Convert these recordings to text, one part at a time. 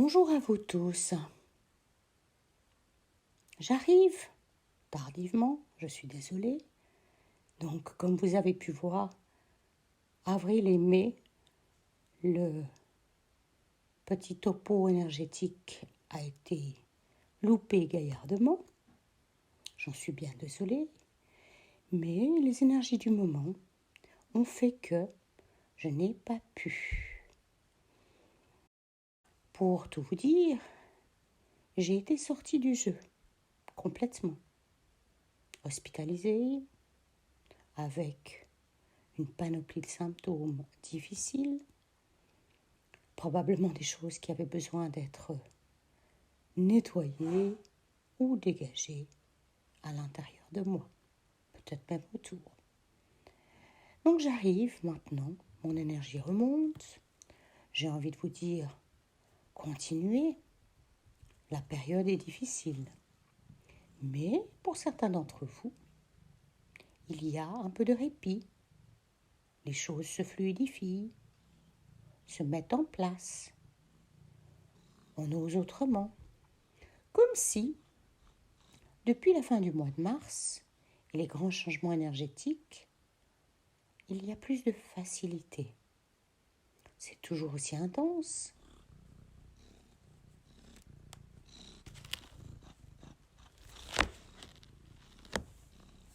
Bonjour à vous tous. J'arrive tardivement, je suis désolée. Donc, comme vous avez pu voir, avril et mai, le petit topo énergétique a été loupé gaillardement. J'en suis bien désolée. Mais les énergies du moment ont fait que je n'ai pas pu. Pour tout vous dire, j'ai été sortie du jeu complètement. Hospitalisée, avec une panoplie de symptômes difficiles, probablement des choses qui avaient besoin d'être nettoyées ou dégagées à l'intérieur de moi, peut-être même autour. Donc j'arrive maintenant, mon énergie remonte, j'ai envie de vous dire, continuez, la période est difficile. Mais pour certains d'entre vous, il y a un peu de répit, les choses se fluidifient, se mettent en place. On ose autrement. Comme si, depuis la fin du mois de mars et les grands changements énergétiques, il y a plus de facilité. C'est toujours aussi intense.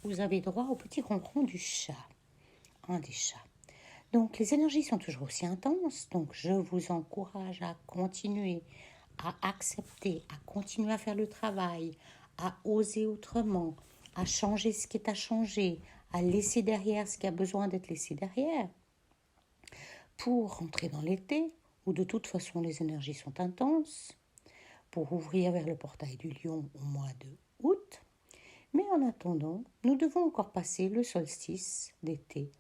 Vous avez droit au petit ronron du chat, un des chats. Donc les énergies sont toujours aussi intenses, donc je vous encourage à continuer, à accepter, à continuer à faire le travail, à oser autrement, à changer ce qui est à changer, à laisser derrière ce qui a besoin d'être laissé derrière, pour rentrer dans l'été, où de toute façon les énergies sont intenses, pour ouvrir vers le portail du Lion au mois de août. Mais en attendant, nous devons encore passer le solstice d'été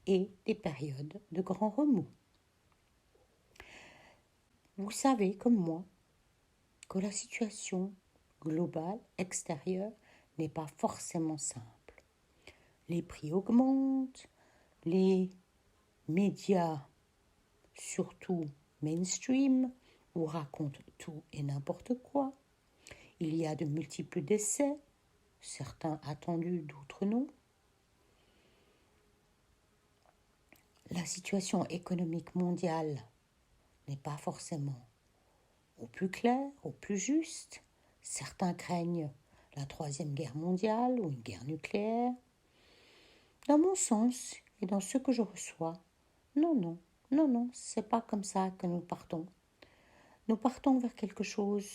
et des périodes de grands remous. Vous savez, comme moi, que la situation globale, extérieure, n'est pas forcément simple. Les prix augmentent, les médias, surtout mainstream, vous racontent tout et n'importe quoi. Il y a de multiples décès, certains attendus, d'autres non. La situation économique mondiale n'est pas forcément au plus clair, au plus juste. Certains craignent la troisième guerre mondiale ou une guerre nucléaire. Dans mon sens et dans ce que je reçois, non, c'est pas comme ça que nous partons. Nous partons vers quelque chose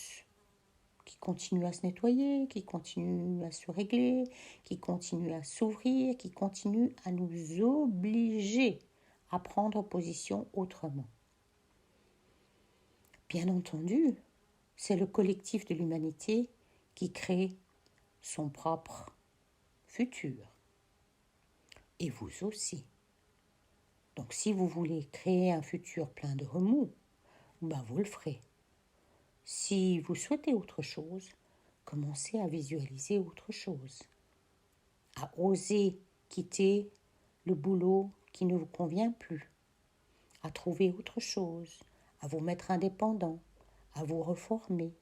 qui continue à se nettoyer, qui continue à se régler, qui continue à s'ouvrir, qui continue à nous obliger à prendre position autrement. Bien entendu, c'est le collectif de l'humanité qui crée son propre futur. Et vous aussi. Donc si vous voulez créer un futur plein de remous, vous le ferez. Si vous souhaitez autre chose, commencez à visualiser autre chose, à oser quitter le boulot qui ne vous convient plus, à trouver autre chose, à vous mettre indépendant, à vous reformer,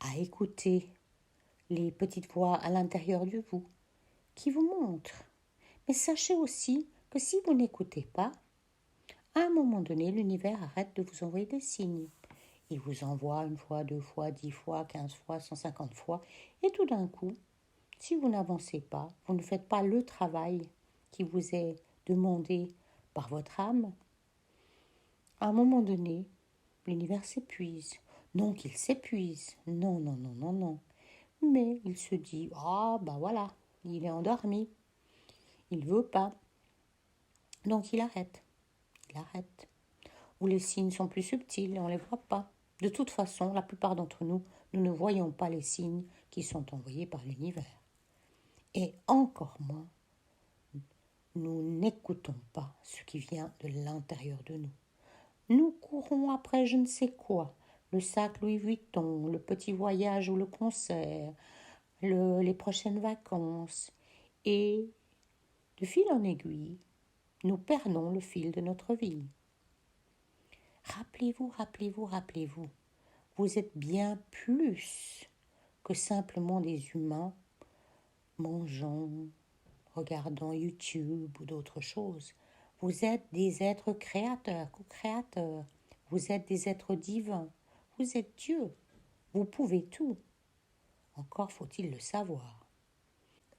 à écouter les petites voix à l'intérieur de vous qui vous montrent. Mais sachez aussi que si vous n'écoutez pas, à un moment donné, l'univers arrête de vous envoyer des signes. Il vous envoie 1 fois, 2 fois, 10 fois, 15 fois, 150 fois. Et tout d'un coup, si vous n'avancez pas, vous ne faites pas le travail qui vous est demandé par votre âme, à un moment donné, l'univers s'épuise. Non qu'il s'épuise. Non. Mais il se dit, voilà, il est endormi. Il ne veut pas. Donc il arrête. Ou les signes sont plus subtils et on ne les voit pas. De toute façon, la plupart d'entre nous, nous ne voyons pas les signes qui sont envoyés par l'univers. Et encore moins, nous n'écoutons pas ce qui vient de l'intérieur de nous. Nous courons après je ne sais quoi, le sac Louis Vuitton, le petit voyage ou le concert, les prochaines vacances. Et de fil en aiguille, nous perdons le fil de notre vie. Rappelez-vous, rappelez-vous, rappelez-vous. Vous êtes bien plus que simplement des humains mangeant, regardant YouTube ou d'autres choses. Vous êtes des êtres créateurs, co-créateurs. Vous êtes des êtres divins. Vous êtes Dieu. Vous pouvez tout. Encore faut-il le savoir.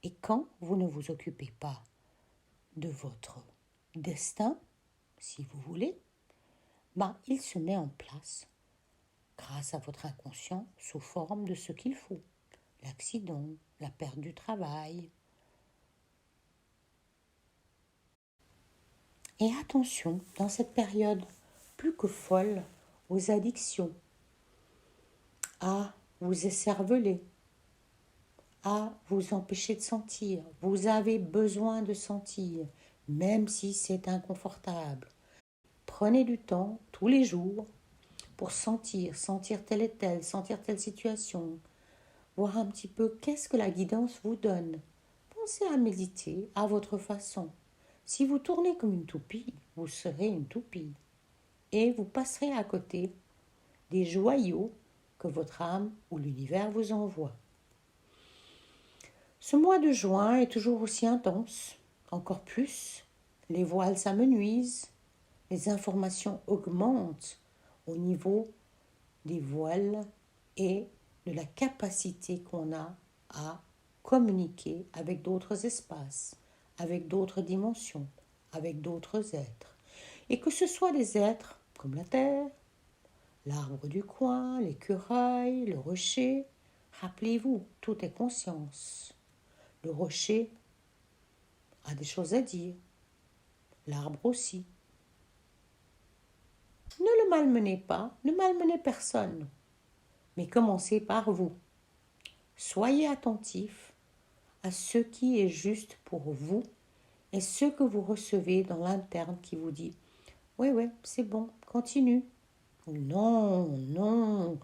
Et quand vous ne vous occupez pas de votre destin, si vous voulez, il se met en place grâce à votre inconscient sous forme de ce qu'il faut. L'accident, la perte du travail. Et attention, dans cette période plus que folle, aux addictions, à vous écerveler, à vous empêcher de sentir. Vous avez besoin de sentir, même si c'est inconfortable. Prenez du temps tous les jours pour sentir telle et telle, sentir telle situation, voir un petit peu qu'est-ce que la guidance vous donne. Pensez à méditer à votre façon. Si vous tournez comme une toupie, vous serez une toupie. Et vous passerez à côté des joyaux que votre âme ou l'univers vous envoie. Ce mois de juin est toujours aussi intense, encore plus. Les voiles s'amenuisent, les informations augmentent au niveau des voiles et de la capacité qu'on a à communiquer avec d'autres espaces, avec d'autres dimensions, avec d'autres êtres. Et que ce soit des êtres comme la terre, l'arbre du coin, l'écureuil, le rocher, rappelez-vous, tout est conscience. Le rocher a des choses à dire, l'arbre aussi. Ne le malmenez pas, ne malmenez personne, mais commencez par vous. Soyez attentifs à ce qui est juste pour vous et ce que vous recevez dans l'interne qui vous dit « Oui, c'est bon, continue ». Non, non,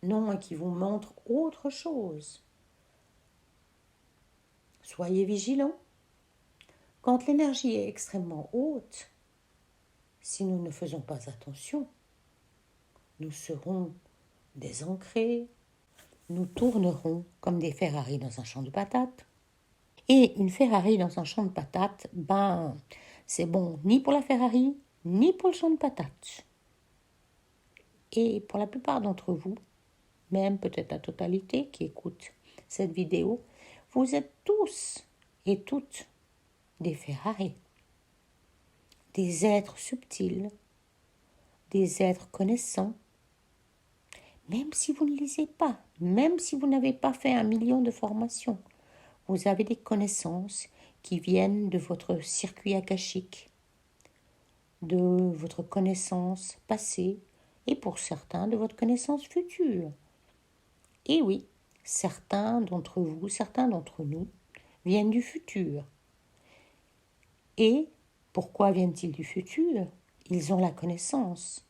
non, et qui vous montre autre chose. Soyez vigilants. Quand l'énergie est extrêmement haute, si nous ne faisons pas attention, nous serons désancrés, nous tournerons comme des Ferrari dans un champ de patates. Et une Ferrari dans un champ de patates, c'est bon ni pour la Ferrari, ni pour le champ de patates. Et pour la plupart d'entre vous, même peut-être la totalité qui écoute cette vidéo, vous êtes tous et toutes des Ferrari, des êtres subtils, des êtres connaissants. Même si vous ne lisez pas, même si vous n'avez pas fait 1 million de formations, vous avez des connaissances qui viennent de votre circuit akashique, de votre connaissance passée et pour certains de votre connaissance future. Et oui, certains d'entre vous, certains d'entre nous viennent du futur. Et pourquoi viennent-ils du futur? Ils ont la connaissance.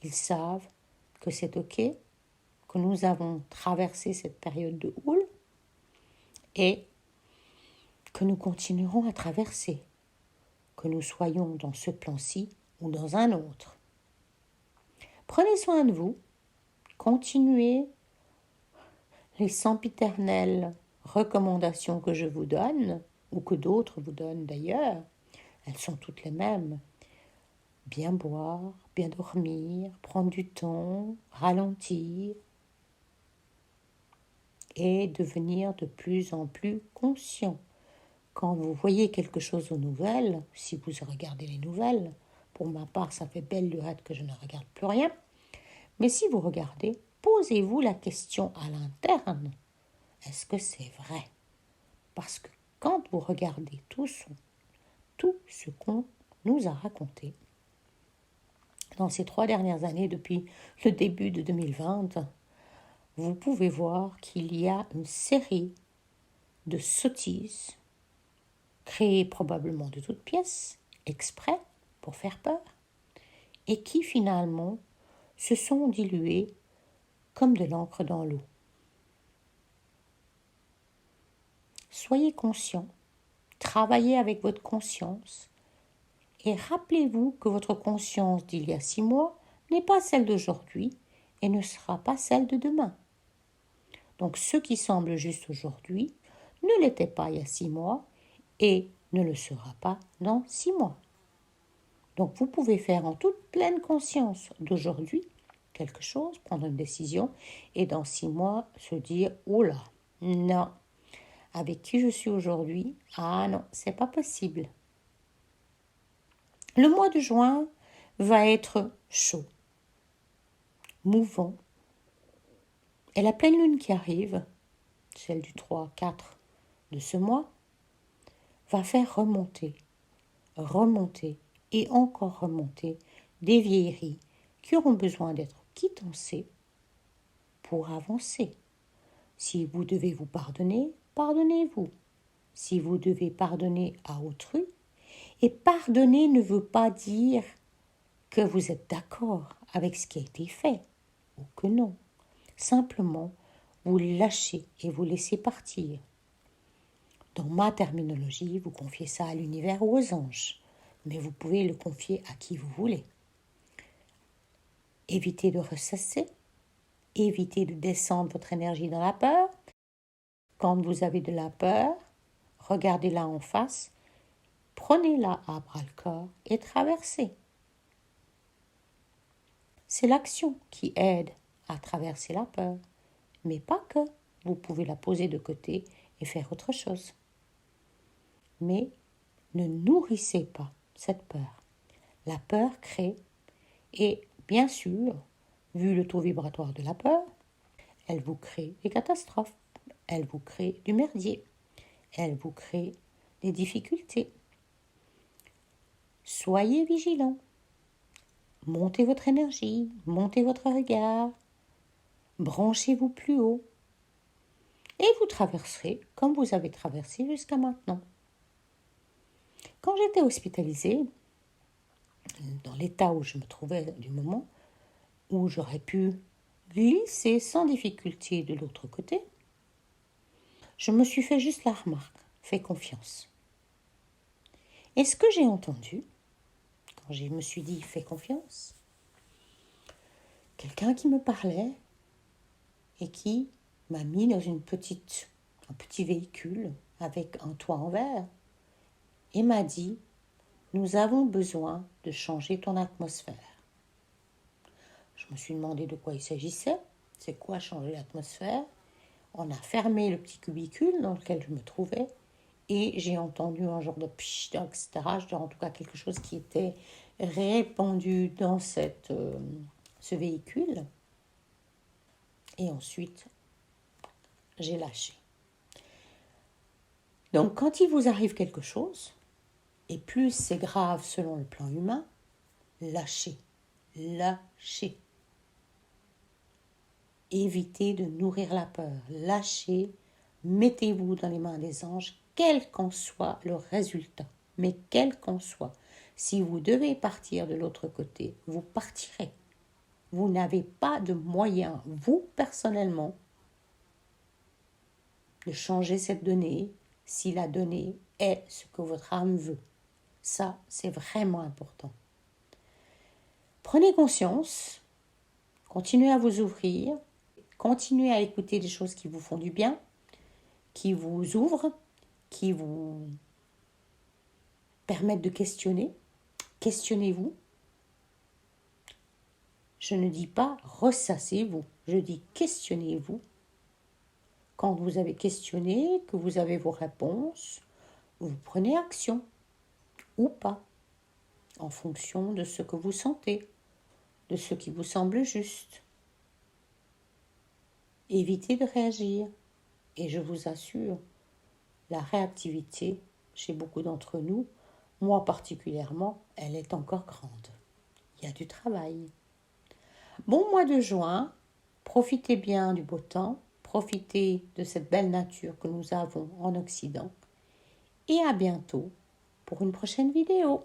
Ils savent que c'est OK, que nous avons traversé cette période de houle et que nous continuerons à traverser, que nous soyons dans ce plan-ci ou dans un autre. Prenez soin de vous, continuez les sempiternelles recommandations que je vous donne, ou que d'autres vous donnent d'ailleurs, elles sont toutes les mêmes. Bien boire, bien dormir, prendre du temps, ralentir et devenir de plus en plus conscient. Quand vous voyez quelque chose aux nouvelles, si vous regardez les nouvelles, pour ma part, ça fait belle lurette que je ne regarde plus rien, mais si vous regardez, posez-vous la question à l'interne. Est-ce que c'est vrai? Parce que quand vous regardez tout ce qu'on nous a raconté dans ces 3 dernières années, depuis le début de 2020, vous pouvez voir qu'il y a une série de sottises créées probablement de toutes pièces, exprès pour faire peur, et qui finalement se sont diluées comme de l'encre dans l'eau. Soyez conscient, travaillez avec votre conscience et rappelez-vous que votre conscience d'il y a 6 mois n'est pas celle d'aujourd'hui et ne sera pas celle de demain. Donc ce qui semble juste aujourd'hui ne l'était pas il y a 6 mois et ne le sera pas dans 6 mois. Donc vous pouvez faire en toute pleine conscience d'aujourd'hui quelque chose, prendre une décision et dans 6 mois se dire « Oh là, non, avec qui je suis aujourd'hui, ah non, c'est pas possible ». Le mois de juin va être chaud, mouvant. Et la pleine lune qui arrive, celle du 3-4 de ce mois, va faire remonter et encore remonter des vieilleries qui auront besoin d'être quittancées pour avancer. Si vous devez vous pardonner, pardonnez-vous. Si vous devez pardonner à autrui, et pardonner ne veut pas dire que vous êtes d'accord avec ce qui a été fait, ou que non. Simplement, vous lâchez et vous laissez partir. Dans ma terminologie, vous confiez ça à l'univers ou aux anges, mais vous pouvez le confier à qui vous voulez. Évitez de ressasser, évitez de descendre votre énergie dans la peur. Quand vous avez de la peur, regardez-la en face, prenez-la à bras-le-corps et traversez. C'est l'action qui aide à traverser la peur, mais pas que. Vous pouvez la poser de côté et faire autre chose. Mais ne nourrissez pas cette peur. La peur crée, et bien sûr, vu le taux vibratoire de la peur, elle vous crée des catastrophes, elle vous crée du merdier, elle vous crée des difficultés. Soyez vigilants. Montez votre énergie, montez votre regard, branchez-vous plus haut et vous traverserez comme vous avez traversé jusqu'à maintenant. Quand j'étais hospitalisée, dans l'état où je me trouvais du moment, où j'aurais pu glisser sans difficulté de l'autre côté, je me suis fait juste la remarque, fais confiance. Et ce que j'ai entendu, quand je me suis dit fais confiance, quelqu'un qui me parlait et qui m'a mis dans un petit véhicule avec un toit en verre et m'a dit nous avons besoin de changer ton atmosphère. Je me suis demandé de quoi il s'agissait. C'est quoi changer l'atmosphère? On a fermé le petit cubicule dans lequel je me trouvais et j'ai entendu un genre de pchit, etc. En tout cas quelque chose qui était répandu dans ce véhicule. Et ensuite, j'ai lâché. Donc quand il vous arrive quelque chose, et plus c'est grave selon le plan humain, lâchez. Évitez de nourrir la peur. Lâchez, mettez-vous dans les mains des anges, quel qu'en soit le résultat. Mais quel qu'en soit, si vous devez partir de l'autre côté, vous partirez. Vous n'avez pas de moyen, vous personnellement, de changer cette donnée si la donnée est ce que votre âme veut. Ça, c'est vraiment important. Prenez conscience, continuez à vous ouvrir, continuez à écouter des choses qui vous font du bien, qui vous ouvrent, qui vous permettent de questionner. Questionnez-vous. Je ne dis pas ressassez-vous, je dis questionnez-vous. Quand vous avez questionné, que vous avez vos réponses, vous prenez action ou pas, en fonction de ce que vous sentez, de ce qui vous semble juste. Évitez de réagir. Et je vous assure, la réactivité, chez beaucoup d'entre nous, moi particulièrement, elle est encore grande. Il y a du travail. Bon mois de juin, profitez bien du beau temps, profitez de cette belle nature que nous avons en Occident. Et à bientôt pour une prochaine vidéo.